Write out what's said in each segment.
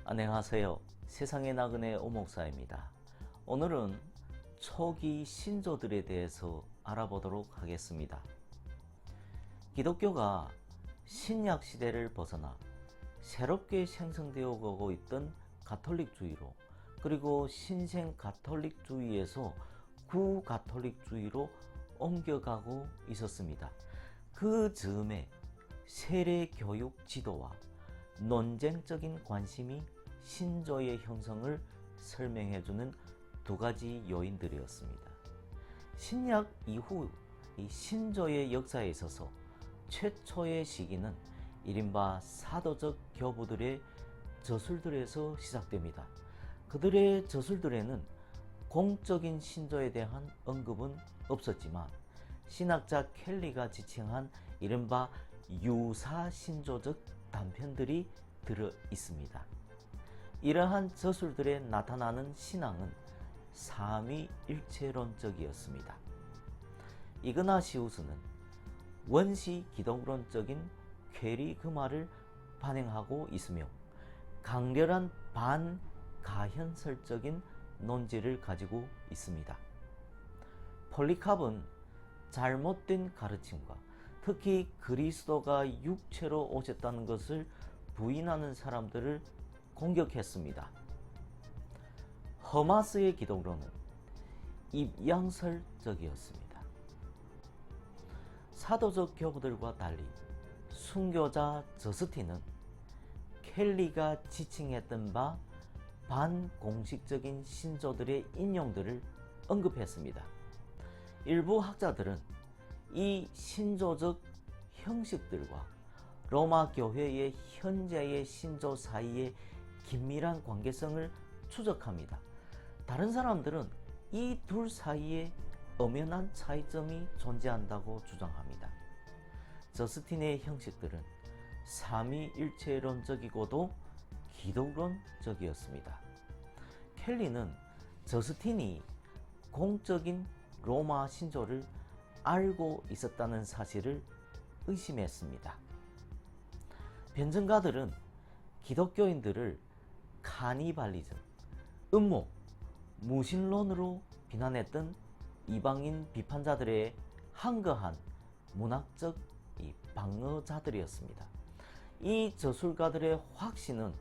안녕하세요. 세상의 나그네 오목사입니다. 오늘은 초기 신조들에 대해서 알아보도록 하겠습니다. 기독교가 신약 시대를 벗어나 새롭게 생성되어 가고 있던 가톨릭주의로, 그리고 신생 가톨릭주의에서 구가톨릭주의로 옮겨가고 있었습니다. 그 즈음에 세례 교육 지도와 논쟁적인 관심이 신조의 형성을 설명해주는 두 가지 요인들이었습니다. 신약 이후 이 신조의 역사에 있어서 최초의 시기는 이른바 사도적 교부들의 저술들에서 시작됩니다. 그들의 저술들에는 공적인 신조에 대한 언급은 없었지만 신학자 켈리가 지칭한 이른바 유사신조적 단편들이 들어 있습니다. 이러한 저술들에 나타나는 신앙은 삼위일체론적이었습니다. 이그나시우스는 원시 기독론적인 퀘리그마를 반영하고 있으며 강렬한 반가현설적인 논지를 가지고 있습니다. 폴리캅은 잘못된 가르침과 특히 그리스도가 육체로 오셨다는 것을 부인하는 사람들을 공격했습니다. 허마스의 기독론은 입양설적이었습니다. 사도적 교부들과 달리 순교자 저스틴은 켈리가 지칭했던 바 반공식적인 신조들의 인용들을 언급했습니다. 일부 학자들은 이 신조적 형식들과 로마 교회의 현재의 신조 사이의 긴밀한 관계성을 추적합니다. 다른 사람들은 이 둘 사이에 엄연한 차이점이 존재한다고 주장합니다. 저스틴의 형식들은 삼위일체론적이고도 기독론적이었습니다. 켈리는 저스틴이 공적인 로마 신조를 알고 있었다는 사실을 의심했습니다. 변증가들은 기독교인들을 카니발리즘, 음모, 무신론으로 비난했던 이방인 비판자들의 한거한 문학적 방어자들이었습니다. 이 저술가들의 확신은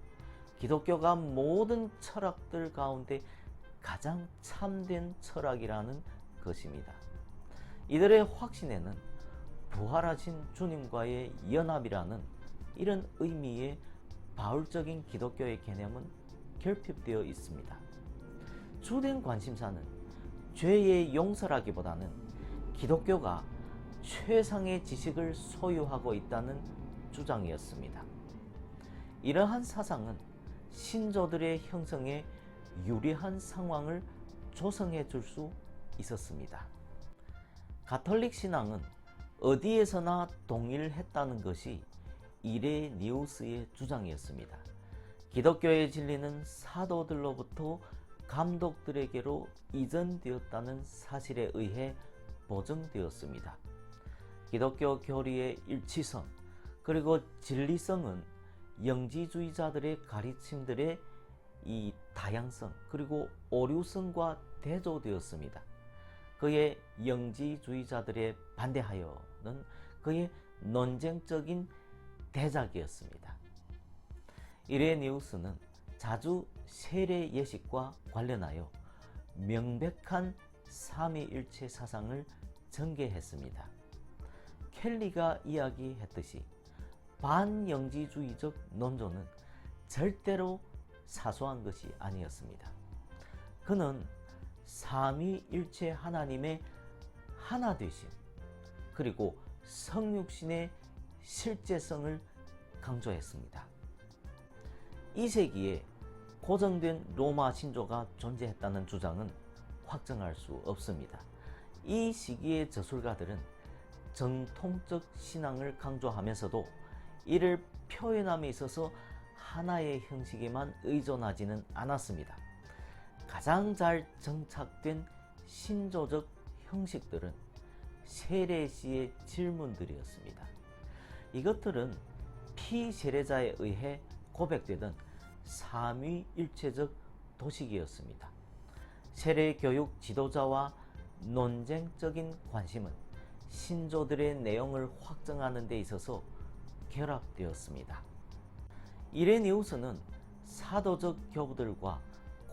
기독교가 모든 철학들 가운데 가장 참된 철학이라는 것입니다. 이들의 확신에는 부활하신 주님과의 연합이라는 이런 의미의 바울적인 기독교의 개념은 결핍되어 있습니다. 주된 관심사는 죄의 용서라기보다는 기독교가 최상의 지식을 소유하고 있다는 주장이었습니다. 이러한 사상은 신조들의 형성에 유리한 상황을 조성해 줄 수 있었습니다. 가톨릭 신앙은 어디에서나 동일했다는 것이 이레니우스의 주장이었습니다. 기독교의 진리는 사도들로부터 감독들에게로 이전되었다는 사실에 의해 보증되었습니다. 기독교 교리의 일치성 그리고 진리성은 영지주의자들의 가르침들의 이 다양성 그리고 오류성과 대조되었습니다. 그의 영지주의자들에 반대하여는 그의 논쟁적인 대작이었습니다. 이레니우스는 자주 세례 예식과 관련하여 명백한 삼위일체 사상을 전개했습니다. 켈리가 이야기했듯이 반영지주의적 논조는 절대로 사소한 것이 아니었습니다. 그는 삼위일체 하나님의 하나되심 그리고 성육신의 실제성을 강조했습니다. 이 세기에 고정된 로마 신조가 존재했다는 주장은 확정할 수 없습니다. 이 시기의 저술가들은 정통적 신앙을 강조하면서도 이를 표현함에 있어서 하나의 형식에만 의존하지는 않았습니다. 가장 잘 정착된 신조적 형식들은 세례시의 질문들이었습니다. 이것들은 피세례자에 의해 고백되던 삼위일체적 도식이었습니다. 세례 교육 지도자와 논쟁적인 관심은 신조들의 내용을 확정하는 데 있어서 결합되었습니다. 이레니우스는 사도적 교부들과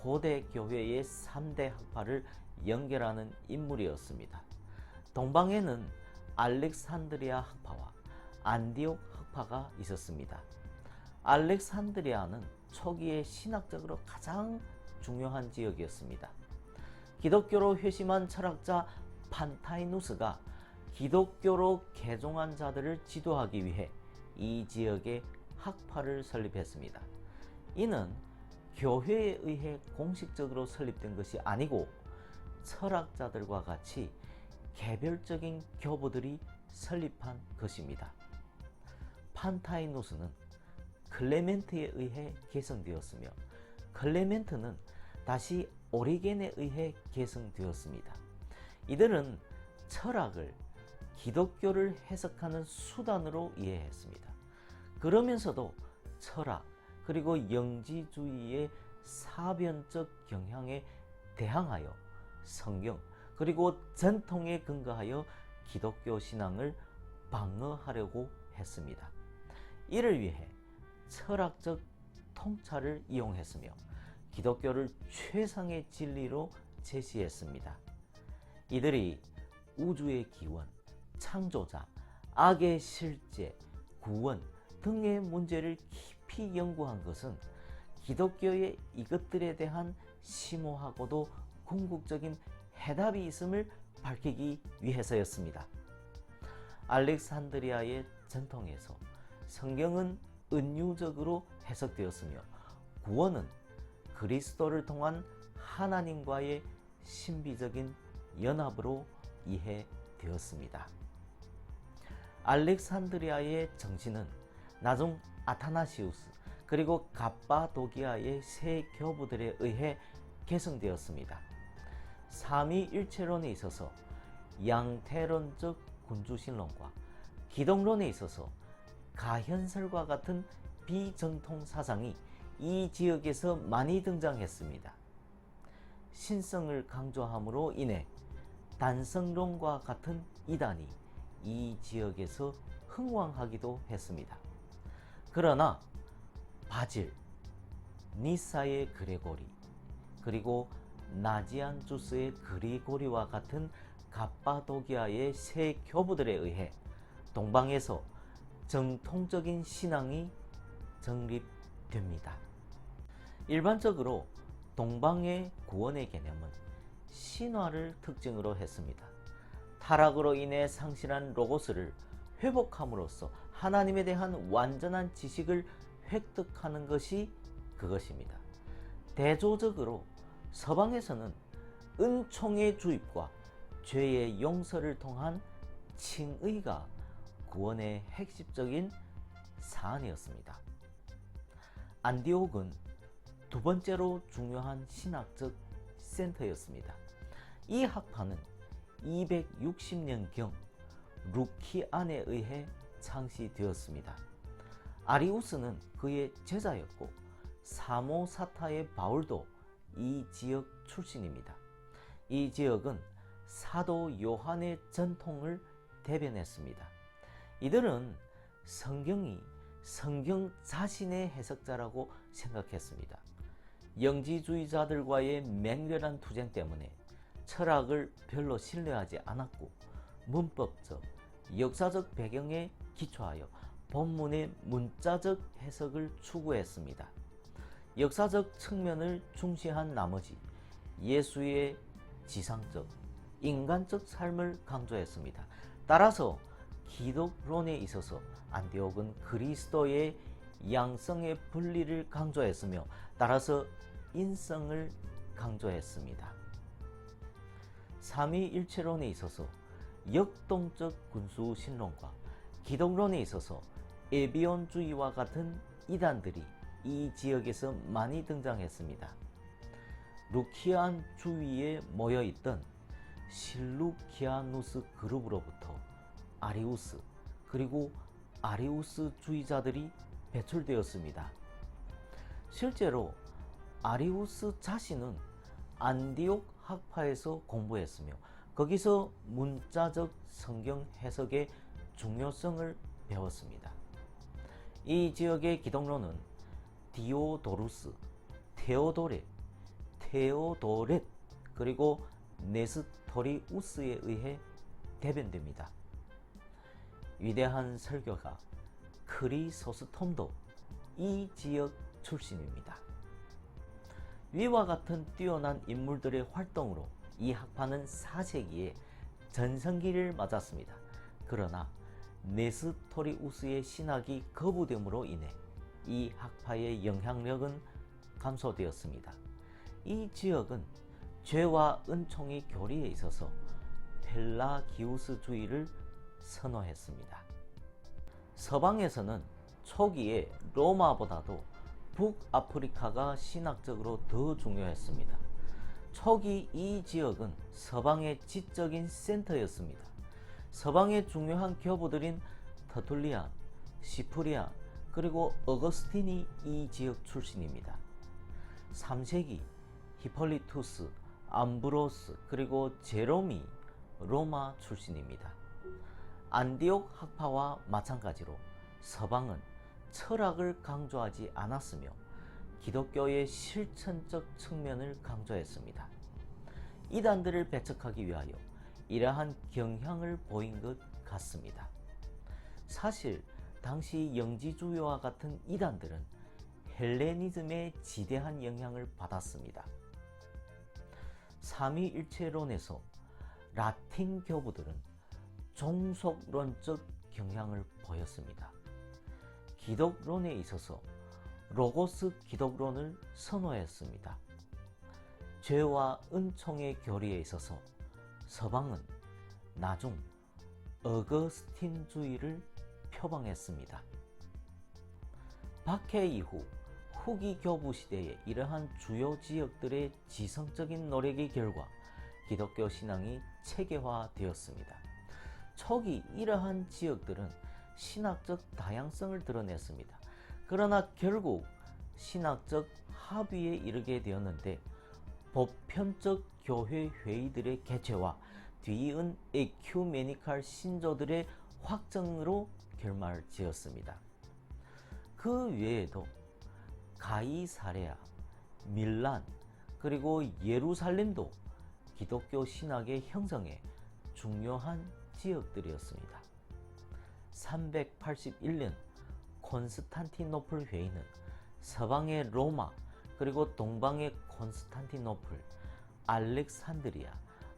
고대 교회의 3대 학파를 연결하는 인물이었습니다. 동방에는 알렉산드리아 학파와 안디옥 학파가 있었습니다. 알렉산드리아는 초기에 신학적으로 가장 중요한 지역이었습니다. 기독교로 회심한 철학자 판타이누스가 기독교로 개종한 자들을 지도하기 위해 이 지역에 학파를 설립했습니다. 이는 교회에 의해 공식적으로 설립된 것이 아니고 철학자들과 같이 개별적인 교부들이 설립한 것입니다. 판타이누스는 클레멘트에 의해 개성되었으며 클레멘트는 다시 오리겐에 의해 개성되었습니다. 이들은 철학을 기독교를 해석하는 수단으로 이해했습니다. 그러면서도 철학 그리고 영지주의의 사변적 경향에 대항하여 성경 그리고 전통에 근거하여 기독교 신앙을 방어하려고 했습니다. 이를 위해 철학적 통찰을 이용했으며 기독교를 최상의 진리로 제시했습니다. 이들이 우주의 기원, 창조자, 악의 실제, 구원 등의 문제를 깊이 연구한 것은 기독교의 이것들에 대한 심오하고도 궁극적인 해답이 있음을 밝히기 위해서였습니다. 알렉산드리아의 전통에서 성경은 은유적으로 해석되었으며 구원은 그리스도를 통한 하나님과의 신비적인 연합으로 이해되었습니다. 알렉산드리아의 정신은 나중 아타나시우스 그리고 갑바도기아의 세 교부들에 의해 개성되었습니다. 삼위일체론에 있어서 양태론적 군주신론과 기독론에 있어서 가현설과 같은 비정통 사상이 이 지역에서 많이 등장했습니다. 신성을 강조함으로 인해 단성론과 같은 이단이 이 지역에서 흥왕하기도 했습니다. 그러나 바질, 니사의 그레고리, 그리고 나지안주스의 그리고리와 같은 갑바도기아의 세 교부들에 의해 동방에서 정통적인 신앙이 정립됩니다. 일반적으로 동방의 구원의 개념은 신화를 특징으로 했습니다. 타락으로 인해 상실한 로고스를 회복함으로써 하나님에 대한 완전한 지식을 획득하는 것이 그것입니다. 대조적으로 서방에서는 은총의 주입과 죄의 용서를 통한 칭의가 구원의 핵심적인 사안이었습니다. 안디옥은 두 번째로 중요한 신학적 센터였습니다. 이 학파는 260년경 루키안에 의해 창시되었습니다. 아리우스는 그의 제자였고 사모사타의 바울도 이 지역 출신입니다. 이 지역은 사도 요한의 전통을 대변했습니다. 이들은 성경이 성경 자신의 해석자라고 생각했습니다. 영지주의자들과의 맹렬한 투쟁 때문에 철학을 별로 신뢰하지 않았고 문법적, 역사적 배경에 기초하여 본문의 문자적 해석을 추구했습니다. 역사적 측면을 중시한 나머지 예수의 지상적, 인간적 삶을 강조했습니다. 따라서 기독론에 있어서 안디옥은 그리스도의 양성의 분리를 강조했으며 따라서 인성을 강조했습니다. 삼위일체론에 있어서 역동적 군수신론과 기독론에 있어서 에비온주의와 같은 이단들이 이 지역에서 많이 등장했습니다. 루키안 주위에 모여있던 실루키아누스 그룹으로부터 아리우스 그리고 아리우스 주의자들이 배출되었습니다. 실제로 아리우스 자신은 안디옥 학파에서 공부했으며 거기서 문자적 성경 해석의 중요성을 배웠습니다. 이 지역의 기독론은 디오도루스, 테오도렛, 그리고 네스토리우스에 의해 대변됩니다. 위대한 설교가 크리소스톰도 이 지역 출신입니다. 위와 같은 뛰어난 인물들의 활동으로 이 학파는 4세기에 전성기를 맞았습니다. 그러나 네스토리우스의 신학이 거부됨으로 인해 이 학파의 영향력은 감소되었습니다. 이 지역은 죄와 은총의 교리에 있어서 펠라기우스주의를 선호했습니다. 서방에서는 초기에 로마보다도 북아프리카가 신학적으로 더 중요했습니다. 초기 이 지역은 서방의 지적인 센터였습니다. 서방의 중요한 교부들인 터툴리안, 시프리안, 그리고 어거스틴이 이 지역 출신입니다. 3세기 히폴리투스, 암브로스, 그리고 제롬이 로마 출신입니다. 안디옥 학파와 마찬가지로 서방은 철학을 강조하지 않았으며 기독교의 실천적 측면을 강조했습니다. 이단들을 배척하기 위하여 이러한 경향을 보인 것 같습니다. 사실 당시 영지주의와 같은 이단들은 헬레니즘의 지대한 영향을 받았습니다. 삼위일체론에서 라틴 교부들은 종속론적 경향을 보였습니다. 기독론에 있어서 로고스 기독론을 선호했습니다. 죄와 은총의 교리에 있어서 서방은 나중 어거스틴주의를 표방했습니다. 박해 이후 후기 교부 시대의 이러한 주요 지역들의 지성적인 노력의 결과 기독교 신앙이 체계화되었습니다. 초기 이러한 지역들은 신학적 다양성을 드러냈습니다. 그러나 결국 신학적 합의에 이르게 되었는데 보편적 교회 회의들의 개최와 뒤이은 에큐메니칼 신조들의 확정으로 결말지었습니다. 그 외에도 가이사레아, 밀란, 그리고 예루살렘도 기독교 신학의 형성에 중요한 지역들이었습니다. 381년 콘스탄티노플 회의는 서방의 로마, 그리고 동방의 콘스탄티노플, 알렉산드리아,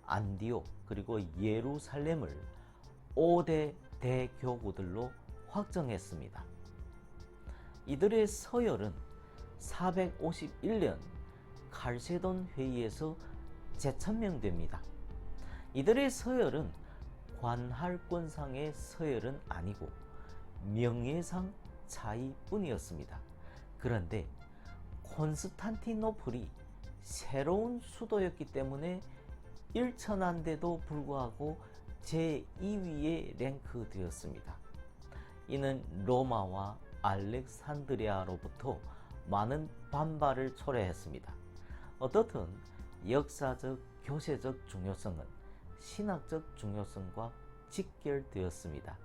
안디옥, 그리고 예루살렘을 5대 대교구들로 확정했습니다. 이들의 서열은 451년 칼세돈 회의에서 재천명됩니다. 이들의 서열은 관할권상의 서열은 아니고 명예상 차이뿐이었습니다. 그런데 콘스탄티노플이 새로운 수도였기 때문에 일천한데도 불구하고 제2위에 랭크되었습니다. 이는 로마와 알렉산드리아로부터 많은 반발을 초래했습니다. 어떻든 역사적, 교세적 중요성은 신학적 중요성과 직결되었습니다.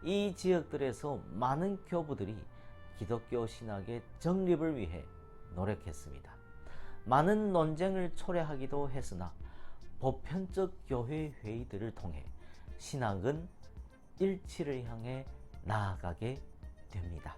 이 지역들에서 많은 교부들이 기독교 신학의 정립을 위해 노력했습니다. 많은 논쟁을 초래하기도 했으나 보편적 교회 회의들을 통해 신학은 일치를 향해 나아가게 됩니다.